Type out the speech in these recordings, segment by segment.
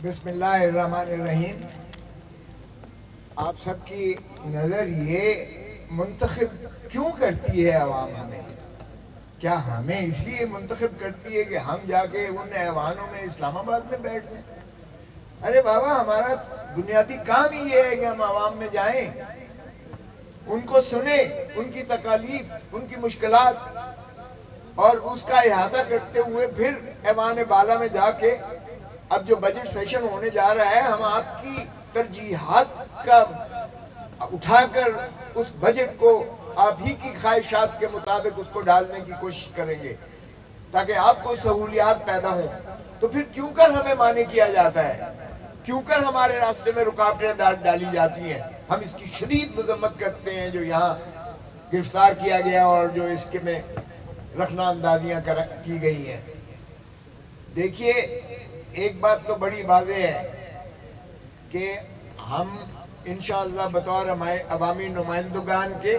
بسم اللہ الرحمن الرحیم. آپ سب کی نظر یہ منتخب کیوں کرتی ہے عوام ہمیں؟ کیا ہمیں اس لیے منتخب کرتی ہے کہ ہم جا کے ان ایوانوں میں اسلام آباد میں بیٹھ جائیں؟ ارے بابا، ہمارا بنیادی کام ہی یہ ہے کہ ہم عوام میں جائیں، ان کو سنیں، ان کی تکالیف، ان کی مشکلات، اور اس کا احاطہ کرتے ہوئے پھر ایوان بالا میں جا کے اب جو بجٹ سیشن ہونے جا رہا ہے، ہم آپ کی ترجیحات کا اٹھا کر اس بجٹ کو آپ ہی کی خواہشات کے مطابق اس کو ڈالنے کی کوشش کریں گے تاکہ آپ کو سہولیات پیدا ہوں. تو پھر کیوں کر ہمیں مانے کیا جاتا ہے؟ کیوں کر ہمارے راستے میں رکاوٹیں ڈالی جاتی ہیں؟ ہم اس کی شدید مذمت کرتے ہیں جو یہاں گرفتار کیا گیا اور جو اس کے میں رخنہ اندازیاں کی گئی ہیں. دیکھیے، ایک بات تو بڑی واضح ہے کہ ہم انشاءاللہ بطور عوامی نمائندگان کے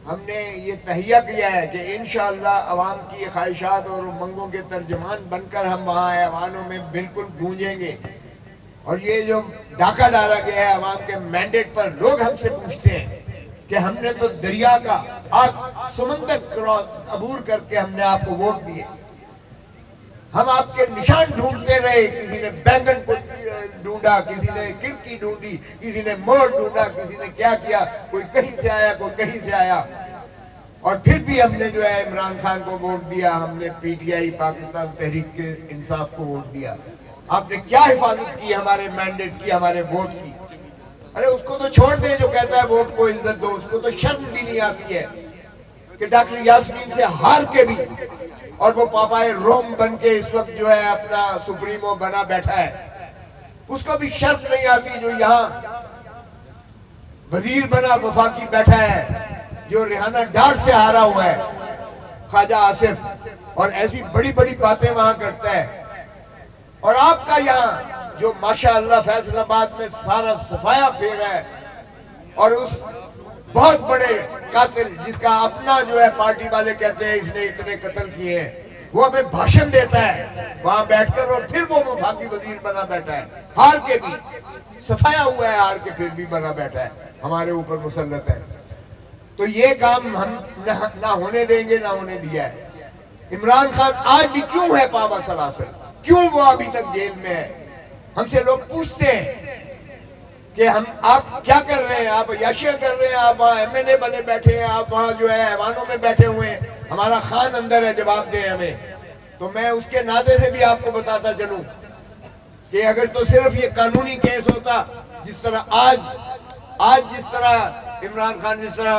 ہم نے یہ تہیہ کیا ہے کہ انشاءاللہ عوام کی خواہشات اور امنگوں کے ترجمان بن کر ہم وہاں ایوانوں میں بالکل گونجیں گے. اور یہ جو ڈاکہ ڈالا گیا ہے عوام کے مینڈیٹ پر، لوگ ہم سے پوچھتے ہیں کہ ہم نے تو دریا کا سمندر عبور کر کے ہم نے آپ کو ووٹ دیے. ہم آپ کے نشان ڈھونڈتے رہے، کسی نے بینگن کو ڈھونڈا، کسی نے کھڑکی ڈھونڈی، کسی نے موڑ ڈھونڈا، کسی نے کیا کیا، کوئی کہیں سے آیا، کوئی کہیں سے آیا. اور پھر بھی ہم نے جو ہے عمران خان کو ووٹ دیا، ہم نے پی ٹی آئی پاکستان تحریک کے انصاف کو ووٹ دیا. آپ نے کیا حفاظت کی ہمارے مینڈیٹ کی، ہمارے ووٹ کی؟ ارے اس کو تو چھوڑ دیں جو کہتا ہے ووٹ کو عزت دو. اس کو تو شرم بھی نہیں آتی ہے کہ ڈاکٹر یاسمین سے ہار کے بھی، اور وہ پاپائے روم بن کے اس وقت جو ہے اپنا سپریمو بنا بیٹھا ہے، اس کو بھی شرم نہیں آتی جو یہاں وزیر بنا وفاقی بیٹھا ہے، جو ریحانہ ڈار سے ہارا ہوا ہے، خواجہ آصف، اور ایسی بڑی بڑی باتیں وہاں کرتا ہے. اور آپ کا یہاں جو ماشاءاللہ فیصل آباد میں سارا صفایا پھیرا ہے، اور اس بہت بڑے قاتل جس کا اپنا جو ہے پارٹی والے کہتے ہیں اس نے اتنے قتل کیے ہیں، وہ ہمیں بھاشن دیتا ہے وہاں بیٹھ کر، اور پھر وہ وفاقی وزیر بنا بیٹھا ہے، ہار کے بھی صفایا ہوا ہے، ہار کے پھر بھی بنا بیٹھا ہے، ہمارے اوپر مسلط ہے. تو یہ کام ہم نہ ہونے دیں گے، نہ ہونے دیا ہے. عمران خان آج بھی کیوں ہے پابا سلاسل؟ کیوں وہ ابھی تک جیل میں ہے؟ ہم سے لوگ پوچھتے ہیں کہ آپ کیا کر رہے ہیں؟ آپ عیاشیاں کر رہے ہیں، آپ وہاں ایم این اے بنے بیٹھے ہیں، آپ وہاں جو ہے ایوانوں میں بیٹھے ہوئے ہیں، ہمارا خان اندر ہے، جواب دیں ہمیں. تو میں اس کے ناطے سے بھی آپ کو بتاتا چلوں کہ اگر تو صرف یہ قانونی کیس ہوتا، جس طرح آج جس طرح عمران خان، جس طرح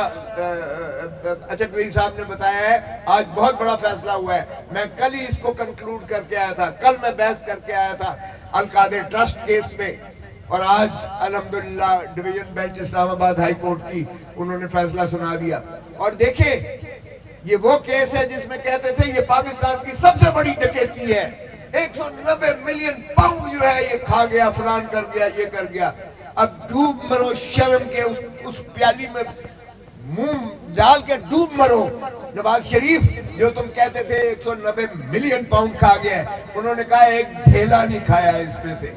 اچھوئی صاحب نے بتایا ہے، آج بہت بڑا فیصلہ ہوا ہے. میں کل ہی اس کو کنکلوڈ کر کے آیا تھا، کل میں بحث کر کے آیا تھا القادر ٹرسٹ کیس میں، اور آج الحمدللہ ڈویژن بینچ اسلام آباد ہائی کورٹ کی انہوں نے فیصلہ سنا دیا. اور دیکھیں، یہ وہ کیس ہے جس میں کہتے تھے یہ پاکستان کی سب سے بڑی ڈکیتی ہے، 190 ملین پاؤنڈ جو ہے یہ کھا گیا، فلان کر گیا، یہ کر گیا. اب ڈوب مرو شرم کے اس پیالی میں، منہ ڈال کے ڈوب مرو. نواز شریف جو تم کہتے تھے 190 ملین پاؤنڈ کھا گیا ہے، انہوں نے کہا ایک ڈھیلا نہیں کھایا اس میں سے،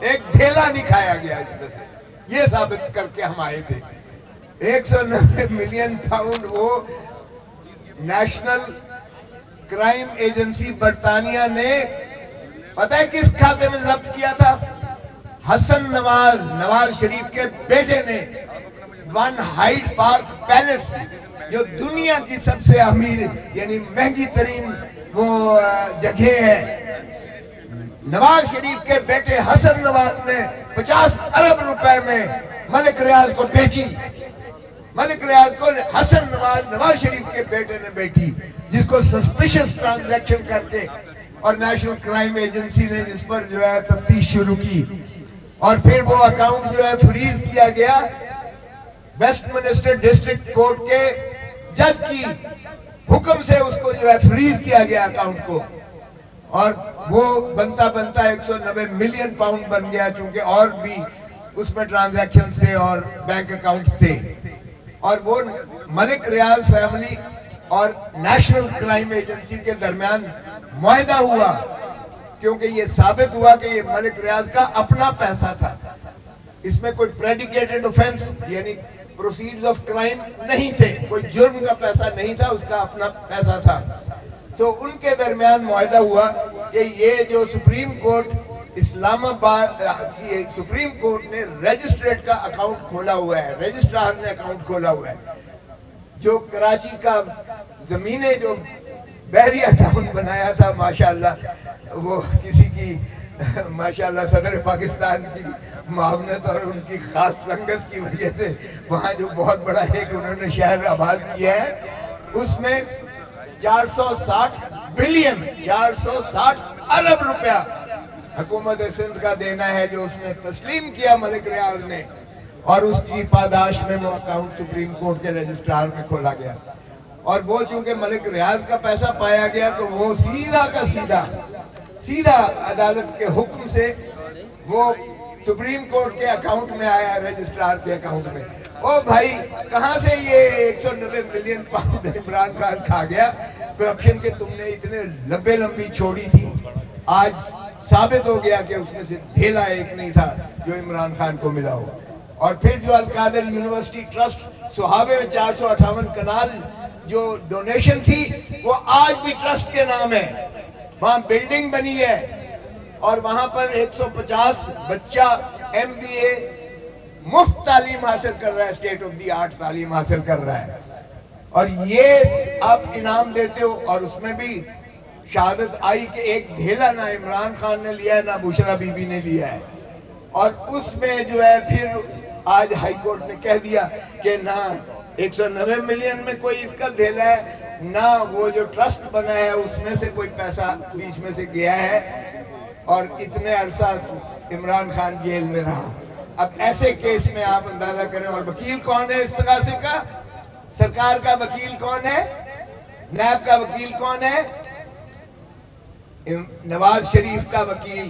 ایک ڈھیلا نہیں کھایا گیا اس میں سے. یہ ثابت کر کے ہم آئے تھے. 190 ملین پاؤنڈ وہ نیشنل کرائم ایجنسی برطانیہ نے پتہ ہے کس کھاتے میں ضبط کیا تھا؟ حسن نواز شریف کے بیٹے نے. ون ہائیڈ پارک پیلس جو دنیا کی سب سے امیر یعنی مہنگی ترین وہ جگہ ہے، نواز شریف کے بیٹے حسن نواز نے 50 ارب روپے میں ملک ریاض کو بیچی. ملک ریاض کو حسن نواز شریف کے بیٹے نے بیچی، جس کو سسپیشس ٹرانزیکشن کر کے، اور نیشنل کرائم ایجنسی نے جس پر جو ہے تفتیش شروع کی، اور پھر وہ اکاؤنٹ جو ہے فریز کیا گیا. ویسٹ منسٹر ڈسٹرکٹ کورٹ کے جج کی حکم سے اس کو جو ہے فریز کیا گیا اکاؤنٹ کو، اور وہ بنتا 190 ملین پاؤنڈ بن گیا، چونکہ اور بھی اس میں ٹرانزیکشن تھے اور بینک اکاؤنٹ تھے. اور وہ ملک ریاض فیملی اور نیشنل کرائم ایجنسی کے درمیان معاہدہ ہوا کیونکہ یہ ثابت ہوا کہ یہ ملک ریاض کا اپنا پیسہ تھا، اس میں کوئی پریڈیکیٹڈ آفینس یعنی پروسیڈز آف کرائم نہیں تھے، کوئی جرم کا پیسہ نہیں تھا، اس کا اپنا پیسہ تھا. تو ان کے درمیان معاہدہ ہوا کہ یہ جو سپریم کورٹ اسلام آباد کی سپریم کورٹ نے رجسٹریٹ کا اکاؤنٹ کھولا ہوا ہے، رجسٹرار نے اکاؤنٹ کھولا ہوا ہے، جو کراچی کا زمینیں جو بحریہ ٹاؤن بنایا تھا ماشاءاللہ، وہ کسی کی ماشاءاللہ صدر پاکستان کی معاونت اور ان کی خاص سنگت کی وجہ سے وہاں جو بہت بڑا ایک انہوں نے شہر آباد کیا ہے، اس میں 460 بلین 460 ارب روپیہ حکومت سندھ کا دینا ہے، جو اس نے تسلیم کیا ملک ریاض نے، اور اس کی پاداش میں وہ اکاؤنٹ سپریم کورٹ کے رجسٹرار میں کھولا گیا. اور وہ چونکہ ملک ریاض کا پیسہ پایا گیا تو وہ سیدھا کا سیدھا عدالت کے حکم سے وہ سپریم کورٹ کے اکاؤنٹ میں آیا، رجسٹرار کے اکاؤنٹ میں. او بھائی کہاں سے یہ 190 ملین پاؤنڈ عمران خان کھا گیا کرپشن کے؟ تم نے اتنے لمبی چھوڑی تھی، آج ثابت ہو گیا کہ اس میں سے ڈھیلا ایک نہیں تھا جو عمران خان کو ملا ہو. اور پھر جو القادر یونیورسٹی ٹرسٹ سہاوے میں 458 کنال جو ڈونیشن تھی وہ آج بھی ٹرسٹ کے نام ہے، وہاں بلڈنگ بنی ہے اور وہاں پر 150 بچہ MBA مفت تعلیم حاصل کر رہا ہے، اسٹیٹ آف دی آرٹ تعلیم حاصل کر رہا ہے. اور یہ آپ انعام دیتے ہو، اور اس میں بھی شہادت آئی کہ ایک ڈھیلا نہ عمران خان نے لیا ہے نہ بشرا بی بی نے لیا ہے. اور اس میں جو ہے پھر آج ہائی کورٹ نے کہہ دیا کہ نہ 190 ملین میں کوئی اس کا ڈھیلا ہے، نہ وہ جو ٹرسٹ بنا ہے اس میں سے کوئی پیسہ بیچ میں سے گیا ہے، اور اتنے عرصہ عمران خان جیل میں رہا. اب ایسے کیس میں آپ اندازہ کریں. اور وکیل کون ہے اس تقاضے کا؟ سرکار کا وکیل کون ہے؟ نیب کا وکیل کون ہے؟ نواز شریف کا وکیل.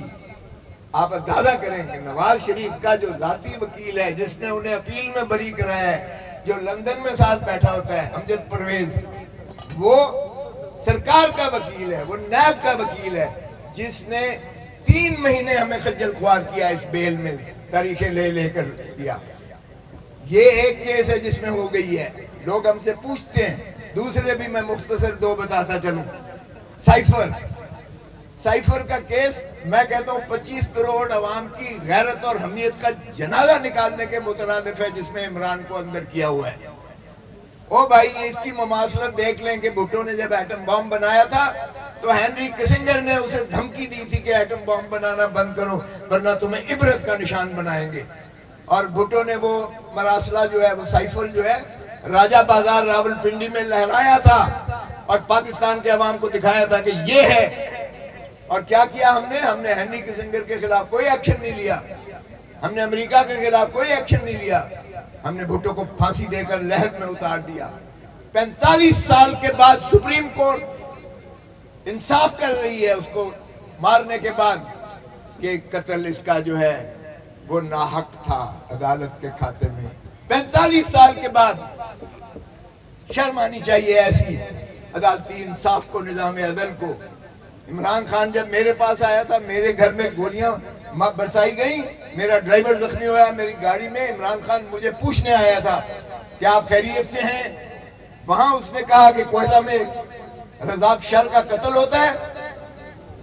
آپ اندازہ کریں کہ نواز شریف کا جو ذاتی وکیل ہے جس نے انہیں اپیل میں بری کرایا ہے، جو لندن میں ساتھ بیٹھا ہوتا ہے، امجد پرویز، وہ سرکار کا وکیل ہے، وہ نیب کا وکیل ہے، جس نے 3 مہینے ہمیں خجل خوار کیا اس بیل میں، تاریخیں لے کر کیا. یہ ایک کیس ہے جس میں ہو گئی ہے. لوگ ہم سے پوچھتے ہیں، دوسرے بھی میں مختصر 2 بتاتا چلوں. سائفر کا کیس میں کہتا ہوں 25 کروڑ عوام کی غیرت اور حمیت کا جنازہ نکالنے کے مترادف ہے، جس میں عمران کو اندر کیا ہوا ہے. او بھائی اس کی مماثلت دیکھ لیں کہ بھٹو نے جب ایٹم بم بنایا تھا تو ہینری کسنگر نے اسے دھمکی دی تھی کہ ایٹم بم بنانا بند کرو ورنہ تمہیں عبرت کا نشان بنائیں گے. اور بھٹو نے وہ مراسلہ جو ہے، وہ سائفر جو ہے، راجہ بازار راولپنڈی میں لہرایا تھا اور پاکستان کے عوام کو دکھایا تھا کہ یہ ہے. اور کیا کیا ہم نے ہینری کسنگر کے خلاف کوئی ایکشن نہیں لیا، ہم نے امریکہ کے خلاف کوئی ایکشن نہیں لیا، ہم نے بھٹو کو پھانسی دے کر لہر میں اتار دیا. 45 سال کے بعد سپریم کورٹ انصاف کر رہی ہے اس کو مارنے کے بعد کہ قتل اس کا جو ہے وہ ناحق تھا عدالت کے کھاتے میں. 45 سال کے بعد شرم آنی چاہیے ایسی عدالتی انصاف کو، نظام عدل کو. عمران خان جب میرے پاس آیا تھا، میرے گھر میں گولیاں برسائی گئیں، میرا ڈرائیور زخمی ہوا میری گاڑی میں. عمران خان مجھے پوچھنے آیا تھا کہ آپ خیریت سے ہیں؟ وہاں اس نے کہا کہ کوئٹہ میں رزاق شر کا قتل ہوتا ہے،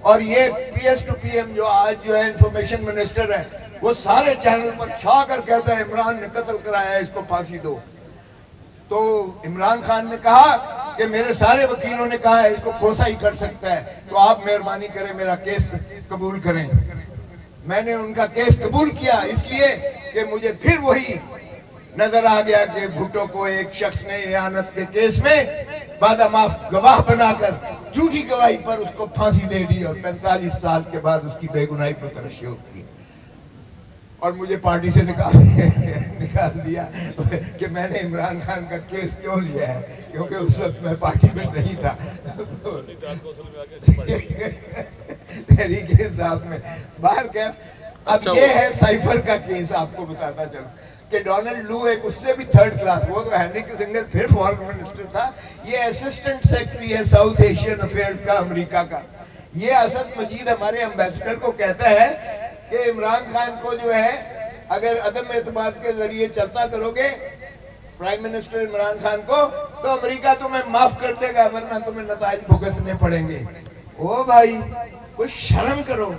اور یہ PS to PM جو آج جو ہے انفارمیشن منسٹر ہے، وہ سارے چینل پر چھا کر کہتا ہے عمران نے قتل کرایا ہے، اس کو پھانسی دو. تو عمران خان نے کہا کہ میرے سارے وکیلوں نے کہا ہے اس کو کھوسا ہی کر سکتا ہے، تو آپ مہربانی کریں میرا کیس قبول کریں. میں نے ان کا کیس قبول کیا اس لیے کہ مجھے پھر وہی نظر آ گیا کہ بھٹو کو ایک شخص نے اعانت کے کیس میں وعدہ معاف گواہ بنا کر جھوٹی گواہی پر اس کو پھانسی دے دی اور 45 سال کے بعد اس کی بے گناہی پر ترشح کی. اور مجھے پارٹی سے نکال دیا کہ میں نے عمران خان کا کیس کیوں لیا ہے، کیونکہ اس وقت میں پارٹی میں نہیں تھا. تحریک انصاف میں باہر کیا. اب یہ ہے سائفر کا کیس. آپ کو بتاتا چلوں کہ ڈونلڈ لو ایک اس سے بھی 3rd کلاس، وہ تو ہینری کسنگر پھر فارن منسٹر تھا، یہ اسسٹنٹ سیکرٹری ہے ساؤتھ ایشین افیئرز کا امریکہ کا. یہ اسد مجید ہمارے ایمبیسڈر کو کہتا ہے کہ عمران خان کو جو ہے اگر عدم اعتماد کے ذریعے چلتا کرو گے پرائم منسٹر عمران خان کو تو امریکہ تمہیں معاف کر دے گا ورنہ تمہیں نتائج بھگتنے پڑیں گے. او بھائی کچھ شرم کرو.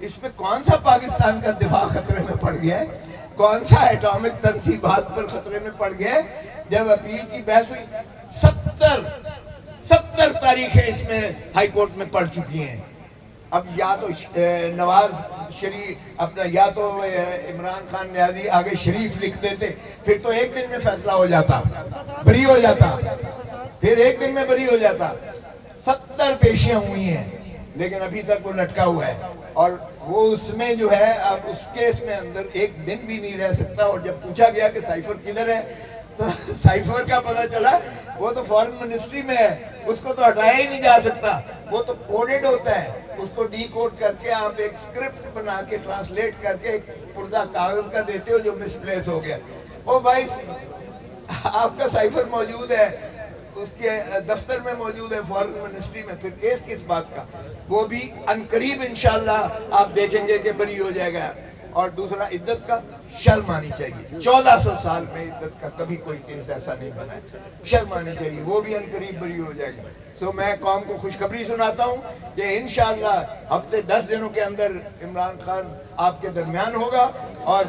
اس میں کون سا پاکستان کا دفاع خطرے میں پڑ گیا ہے؟ کون سا ایٹامک تنصیبات پر خطرے میں پڑ گیا ہے؟ جب اپیل کی بحث ہوئی 70 تاریخیں اس میں ہائی کورٹ میں پڑ چکی ہیں. اب یا تو نواز شریف اپنا یا تو عمران خان نیازی آگے شریف لکھ دیتے پھر تو ایک دن میں فیصلہ ہو جاتا بری ہو جاتا پھر ایک دن میں بری ہو جاتا. 70 پیشیاں ہوئی ہیں لیکن ابھی تک وہ لٹکا ہوا ہے اور وہ اس میں جو ہے اب اس کیس میں اندر ایک دن بھی نہیں رہ سکتا. اور جب پوچھا گیا کہ سائفر کدھر ہے تو سائفر کا پتہ چلا وہ تو فارن منسٹری میں ہے, اس کو تو ہٹایا ہی نہیں جا سکتا, وہ تو کوڈڈ ہوتا ہے. اس کو ڈی کوڈ کر کے آپ ایک اسکرپٹ بنا کے ٹرانسلیٹ کر کے ایک پردہ کاغذ کا دیتے ہو جو مس پلیس ہو گیا. او بھائی آپ کا سائفر موجود ہے اس کے دفتر میں موجود ہے فارن منسٹری میں, پھر کیس کس بات کا؟ وہ بھی عنقریب انشاءاللہ آپ دیکھیں گے کہ بری ہو جائے گا. اور دوسرا عدت کا شرم آنی چاہیے. 1400 سال میں عدت کا کبھی کوئی کیس ایسا نہیں بنا ہے, شرم آنی چاہیے, وہ بھی عنقریب بری ہو جائے گا. تو میں قوم کو خوشخبری سناتا ہوں کہ انشاءاللہ ہفتے 10 دنوں کے اندر عمران خان آپ کے درمیان ہوگا اور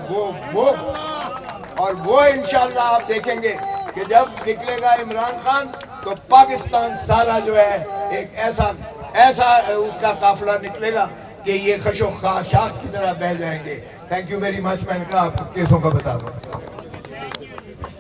وہ انشاءاللہ آپ دیکھیں گے کہ جب نکلے گا عمران خان تو پاکستان سارا جو ہے ایک ایسا اس کا قافلہ نکلے گا کہ یہ خش و خاشاک کی طرح بہہ جائیں گے. Thank you very much. میں نے کہا آپ کو کیسوں کا بتا دوں.